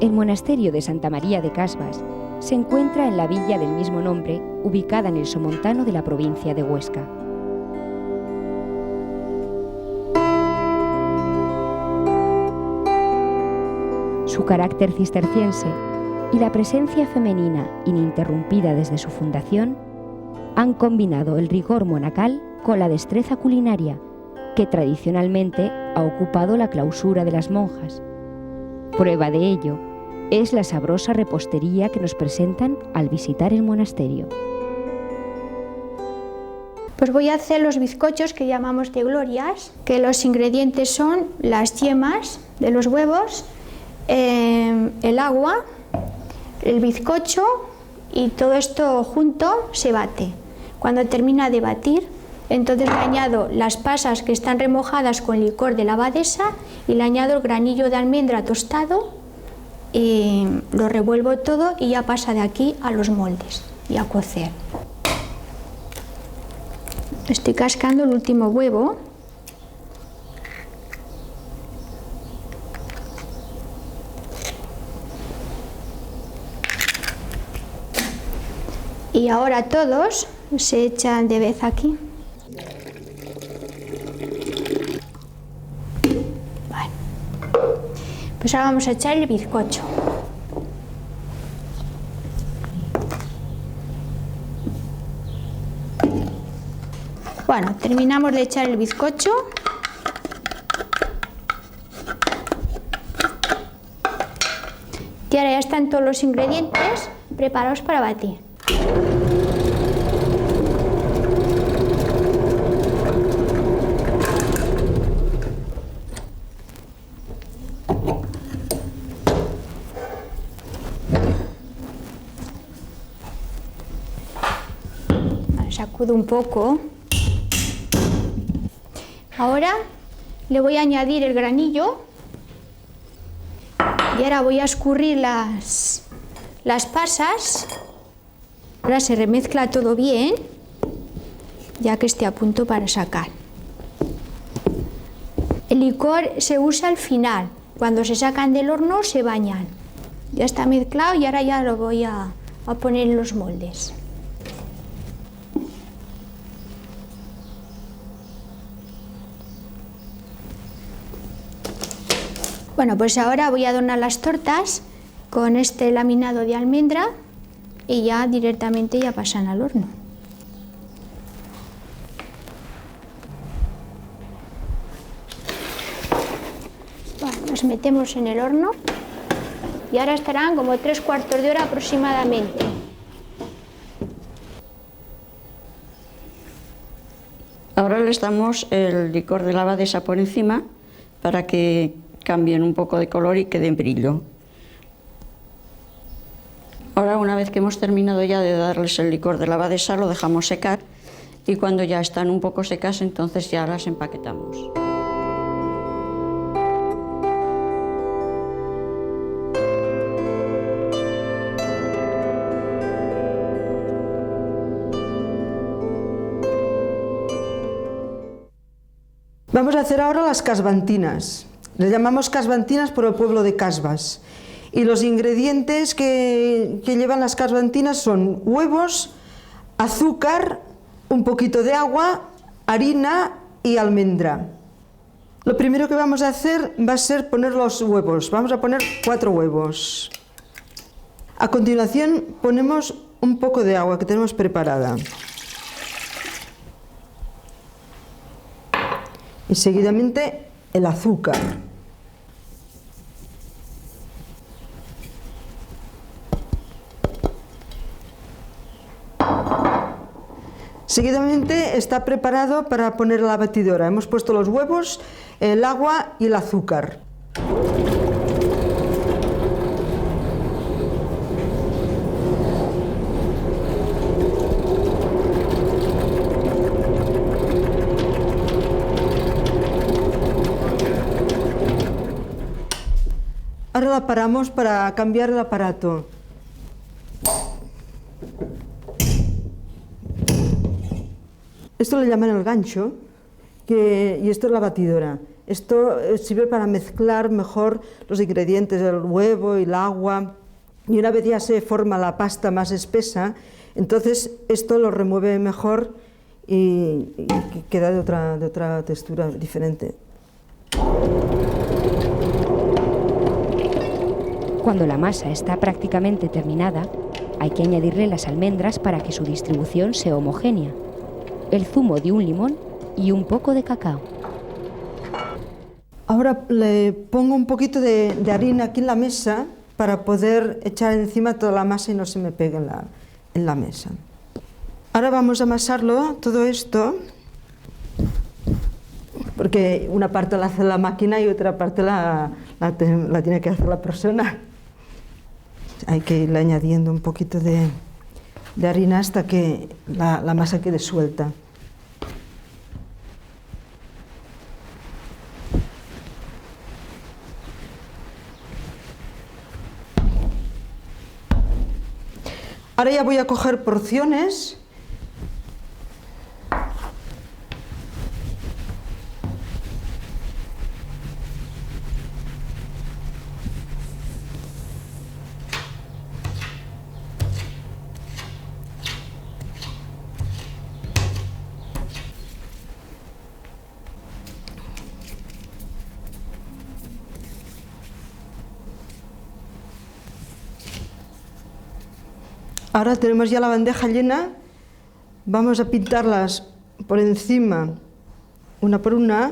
El monasterio de Santa María de Casbas se encuentra en la villa del mismo nombre, ubicada en el Somontano de la provincia de Huesca. Su carácter cisterciense y la presencia femenina ininterrumpida desde su fundación han combinado el rigor monacal con la destreza culinaria que tradicionalmente ha ocupado la clausura de las monjas. Prueba de ello es la sabrosa repostería que nos presentan al visitar el monasterio. Pues voy a hacer los bizcochos que llamamos de glorias, que los ingredientes son las yemas de los huevos, el agua, el bizcocho y todo esto junto se bate. Cuando termina de batir, entonces le añado las pasas que están remojadas con licor de la abadesa y le añado el granillo de almendra tostado y lo revuelvo todo y ya pasa de aquí a los moldes y a cocer. Estoy cascando el último huevo. Y ahora todos se echan de vez aquí. Bueno, pues ahora vamos a echar el bizcocho. Bueno, terminamos de echar el bizcocho. Y ahora ya están todos los ingredientes preparados para batir. Sacudo un poco. Ahora le voy a añadir el granillo y ahora voy a escurrir las pasas. Ahora se remezcla todo bien, ya que esté a punto para sacar. El licor se usa al final, cuando se sacan del horno se bañan. Ya está mezclado y ahora ya lo voy a poner en los moldes. Bueno, pues ahora voy a adornar las tortas con este laminado de almendra y ya directamente ya pasan al horno. Bueno, los metemos en el horno y ahora estarán como 3/4 de hora aproximadamente. Ahora les damos el licor de la abadesa por encima para que cambien un poco de color y queden brillo. Ahora, una vez que hemos terminado ya de darles el licor de la abadesa, lo dejamos secar y cuando ya están un poco secas, entonces ya las empaquetamos. Vamos a hacer ahora las casbantinas. Les llamamos casbantinas por el pueblo de Casbas. Y los ingredientes que llevan las casbantinas son huevos, azúcar, un poquito de agua, harina y almendra. Lo primero que vamos a hacer va a ser poner los huevos. Vamos a poner 4 huevos. A continuación ponemos un poco de agua que tenemos preparada. Y seguidamente el azúcar. Seguidamente está preparado para poner a la batidora. Hemos puesto los huevos, el agua y el azúcar. Ahora la paramos para cambiar el aparato. Esto le llaman el gancho y esto es la batidora. Esto sirve para mezclar mejor los ingredientes, el huevo y el agua, y una vez ya se forma la pasta más espesa, entonces esto lo remueve mejor y queda de otra textura diferente. Cuando la masa está prácticamente terminada, hay que añadirle las almendras para que su distribución sea homogénea, el zumo de un limón y un poco de cacao. Ahora le pongo un poquito de harina aquí en la mesa para poder echar encima toda la masa y no se me pegue en la mesa. Ahora vamos a amasarlo, todo esto, porque una parte la hace la máquina y otra parte la tiene que hacer la persona. Hay que irle añadiendo un poquito de harina hasta que la masa quede suelta. Ahora ya voy a coger porciones. Ahora tenemos ya la bandeja llena, vamos a pintarlas por encima, una por una.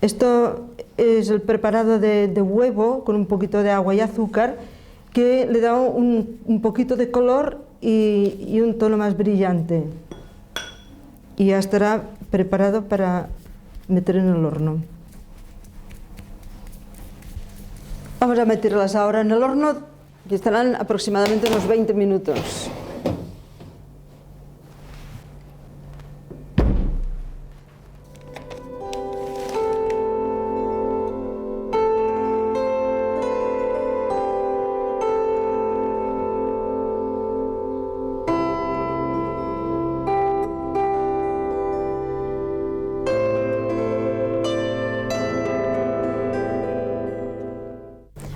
Esto es el preparado de huevo con un poquito de agua y azúcar, que le da un poquito de color y un tono más brillante. Y ya estará preparado para meter en el horno. Vamos a meterlas ahora en el horno, que estarán aproximadamente unos 20 minutos.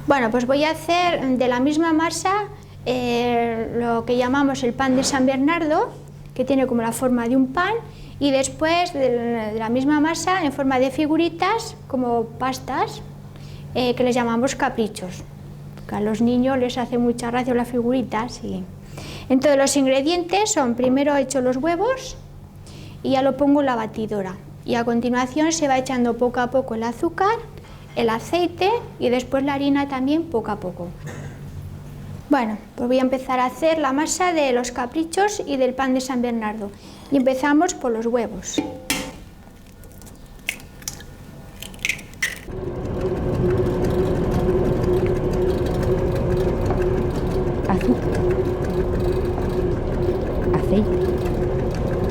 Bueno, pues voy a hacer de la misma masa lo que llamamos el pan de San Bernardo, que tiene como la forma de un pan, y después de la misma masa en forma de figuritas, como pastas, que les llamamos caprichos, porque a los niños les hace mucha gracia las figuritas. Entonces los ingredientes son: primero echo los huevos y ya lo pongo en la batidora, y a continuación se va echando poco a poco el azúcar, el aceite y después la harina también poco a poco. Bueno, pues voy a empezar a hacer la masa de los caprichos y del pan de San Bernardo. Y empezamos por los huevos. Azúcar, aceite,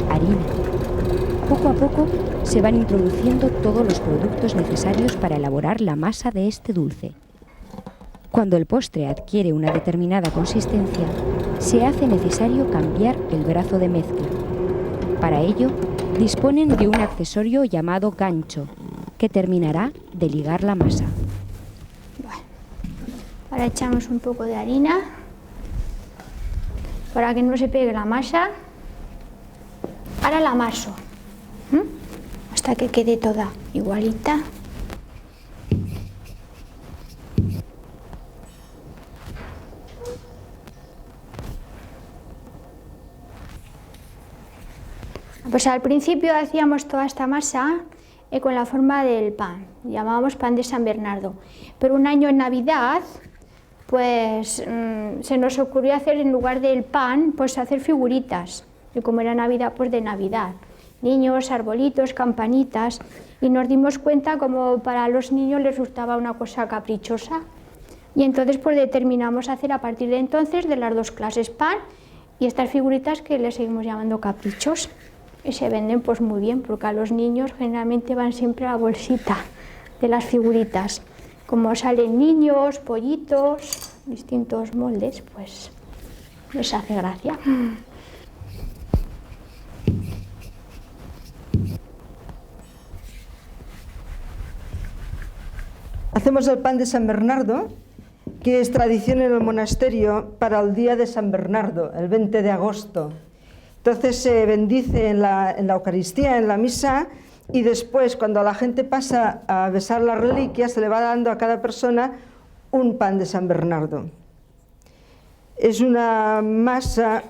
harina. Poco a poco se van introduciendo todos los productos necesarios para elaborar la masa de este dulce. Cuando el postre adquiere una determinada consistencia, se hace necesario cambiar el brazo de mezcla. Para ello, disponen de un accesorio llamado gancho, que terminará de ligar la masa. Bueno, ahora echamos un poco de harina para que no se pegue la masa. Ahora la amaso hasta que quede toda igualita. Pues al principio hacíamos toda esta masa con la forma del pan, llamábamos pan de San Bernardo, pero un año en Navidad pues se nos ocurrió hacer, en lugar del pan, pues hacer figuritas, y como era Navidad, pues de Navidad, niños, arbolitos, campanitas, y nos dimos cuenta como para los niños les gustaba una cosa caprichosa, y entonces pues determinamos hacer a partir de entonces de las dos clases, pan y estas figuritas que le seguimos llamando caprichos. Y se venden pues muy bien, porque a los niños generalmente van siempre a la bolsita de las figuritas. Como salen niños, pollitos, distintos moldes, pues les hace gracia. Hacemos el pan de San Bernardo, que es tradición en el monasterio para el día de San Bernardo, el 20 de agosto. Entonces se bendice en la Eucaristía, en la misa, y después, cuando la gente pasa a besar las reliquias, se le va dando a cada persona un pan de San Bernardo. Es una masa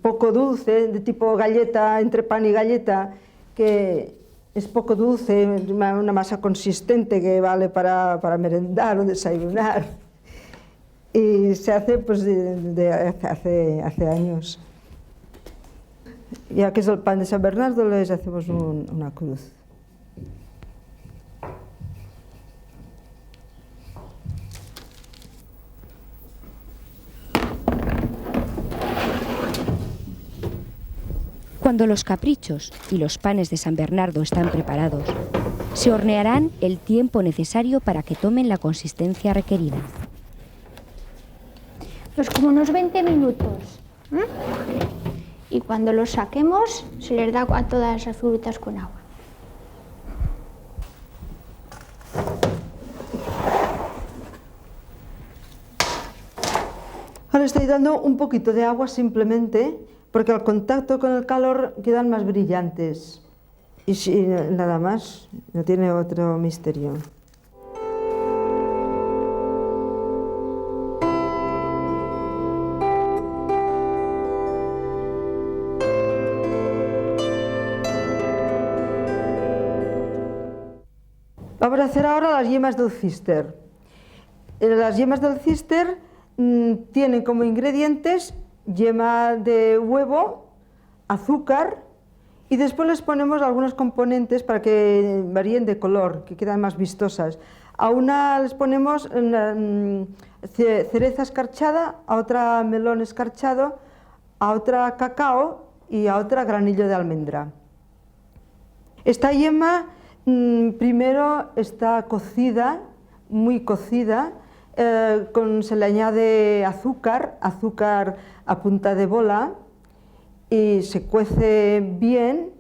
poco dulce, de tipo galleta, entre pan y galleta, que es poco dulce, una masa consistente que vale para merendar o desayunar. Y se hace pues hace años. Ya que es el pan de San Bernardo, les hacemos una cruz. Cuando los caprichos y los panes de San Bernardo están preparados, se hornearán el tiempo necesario para que tomen la consistencia requerida. Pues como unos 20 minutos. Y cuando los saquemos, se les da a todas las frutas con agua. Ahora estoy dando un poquito de agua simplemente, porque al contacto con el calor quedan más brillantes. Y sí, nada más, no tiene otro misterio. Vamos a hacer ahora las yemas del císter. Las yemas del císter tienen como ingredientes yema de huevo, azúcar, y después les ponemos algunos componentes para que varíen de color, que quedan más vistosas. A una les ponemos cereza escarchada, a otra melón escarchado, a otra cacao y a otra granillo de almendra. Esta yema primero está cocida, muy cocida, se le añade azúcar a punta de bola, y se cuece bien,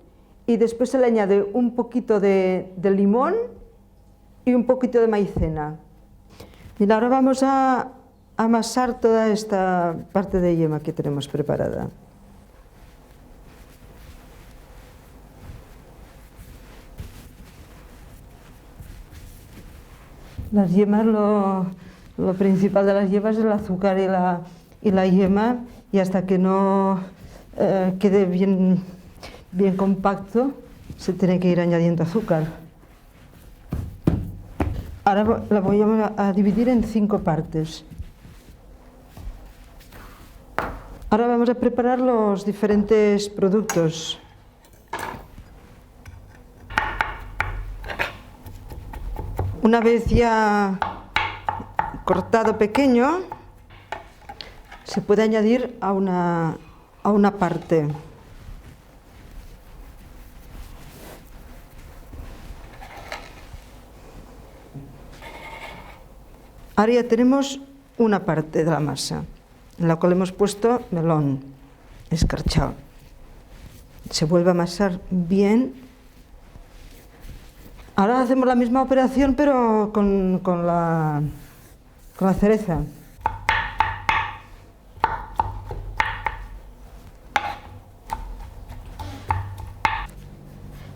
y después se le añade un poquito de limón y un poquito de maicena. Y ahora vamos a amasar toda esta parte de yema que tenemos preparada. Las yemas, lo principal de las yemas es el azúcar y la yema, y hasta que no quede bien compacto, se tiene que ir añadiendo azúcar. Ahora la voy a dividir en 5 partes. Ahora vamos a preparar los diferentes productos. Una vez ya cortado pequeño, se puede añadir a una parte. Ahora ya tenemos una parte de la masa, en la cual hemos puesto melón escarchado. Se vuelve a amasar bien. Ahora hacemos la misma operación, pero con la cereza.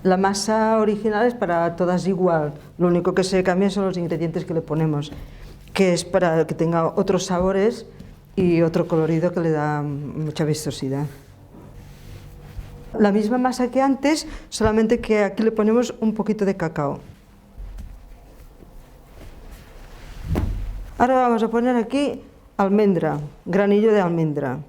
La masa original es para todas igual, lo único que se cambia son los ingredientes que le ponemos, que es para que tenga otros sabores y otro colorido que le da mucha vistosidad. La misma masa que antes, solamente que aquí le ponemos un poquito de cacao. Ahora vamos a poner aquí almendra, granillo de almendra.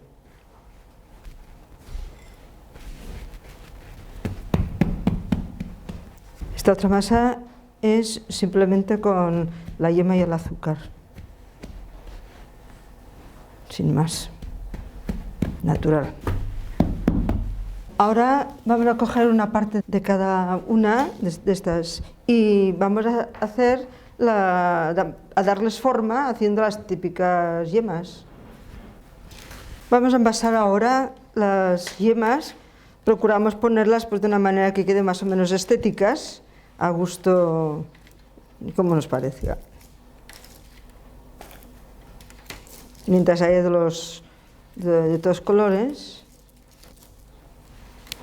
Esta otra masa es simplemente con la yema y el azúcar, sin más, natural. Ahora vamos a coger una parte de cada una de estas y vamos a darles forma haciendo las típicas yemas. Vamos a envasar ahora las yemas, procuramos ponerlas pues, de una manera que quede más o menos estéticas, a gusto cómo nos parecía. Mientras hay de todos colores.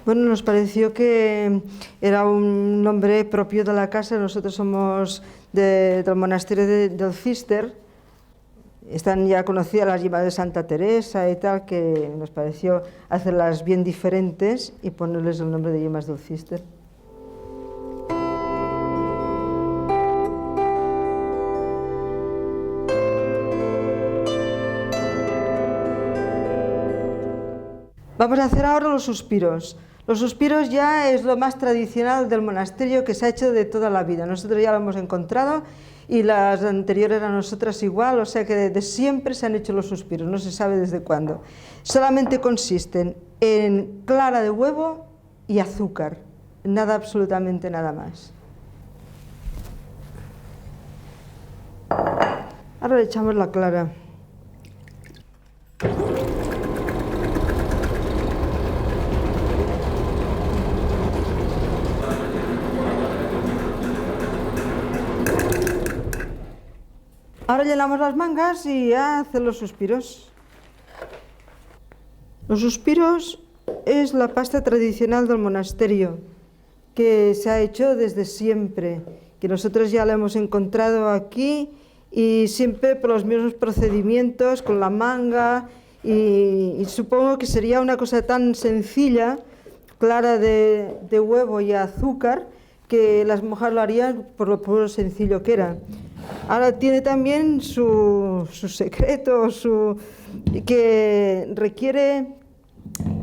Bueno, nos pareció que era un nombre propio de la casa. Nosotros somos del monasterio del Cister. Están ya conocidas las yemas de Santa Teresa y tal, que nos pareció hacerlas bien diferentes y ponerles el nombre de yemas del Cister. Vamos a hacer ahora los suspiros. Los suspiros ya es lo más tradicional del monasterio, que se ha hecho de toda la vida. Nosotros ya lo hemos encontrado y las anteriores a nosotras igual, o sea que desde siempre se han hecho los suspiros, no se sabe desde cuándo. Solamente consisten en clara de huevo y azúcar, nada, absolutamente nada más. Ahora le echamos la clara. Ahora llenamos las mangas y ya hacer los suspiros. Los suspiros es la pasta tradicional del monasterio, que se ha hecho desde siempre, que nosotros ya la hemos encontrado aquí y siempre por los mismos procedimientos, con la manga, y supongo que sería una cosa tan sencilla, clara de huevo y azúcar, que las monjas lo harían por lo puro sencillo que era. Ahora tiene también su secreto, que requiere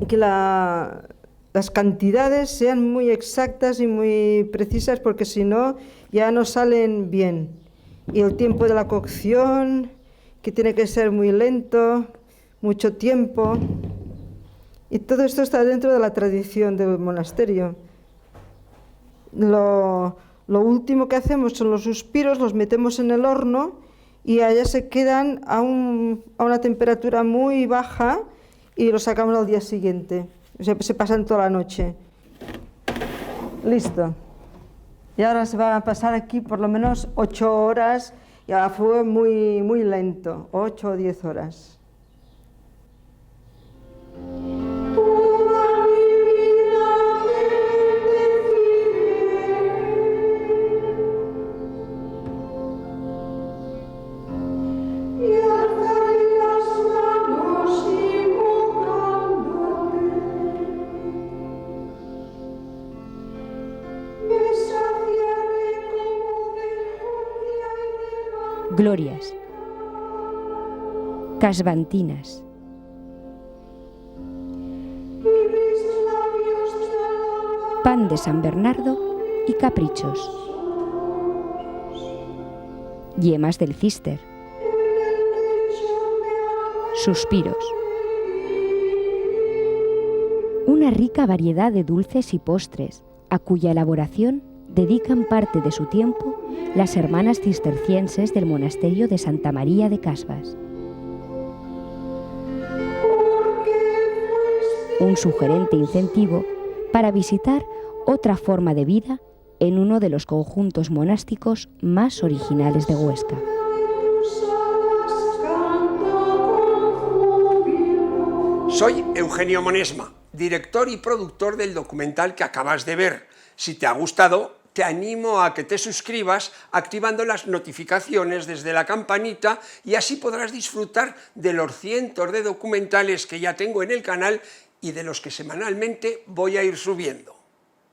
que las cantidades sean muy exactas y muy precisas, porque si no ya no salen bien. Y el tiempo de la cocción, que tiene que ser muy lento, mucho tiempo. Y todo esto está dentro de la tradición del monasterio. Lo último que hacemos son los suspiros, los metemos en el horno y allá se quedan a una temperatura muy baja y los sacamos al día siguiente. O sea, se pasan toda la noche. Listo. Y ahora se va a pasar aquí por lo menos 8 horas y a fuego muy, muy lento, 8 o 10 horas. Glorias, casbantinas, pan de San Bernardo y caprichos, yemas del Cister, suspiros. Una rica variedad de dulces y postres, a cuya elaboración dedican parte de su tiempo las hermanas cistercienses del monasterio de Santa María de Casbas. Un sugerente incentivo para visitar otra forma de vida en uno de los conjuntos monásticos más originales de Huesca. Soy Eugenio Monesma, director y productor del documental que acabas de ver. Si te ha gustado, te animo a que te suscribas activando las notificaciones desde la campanita y así podrás disfrutar de los cientos de documentales que ya tengo en el canal y de los que semanalmente voy a ir subiendo.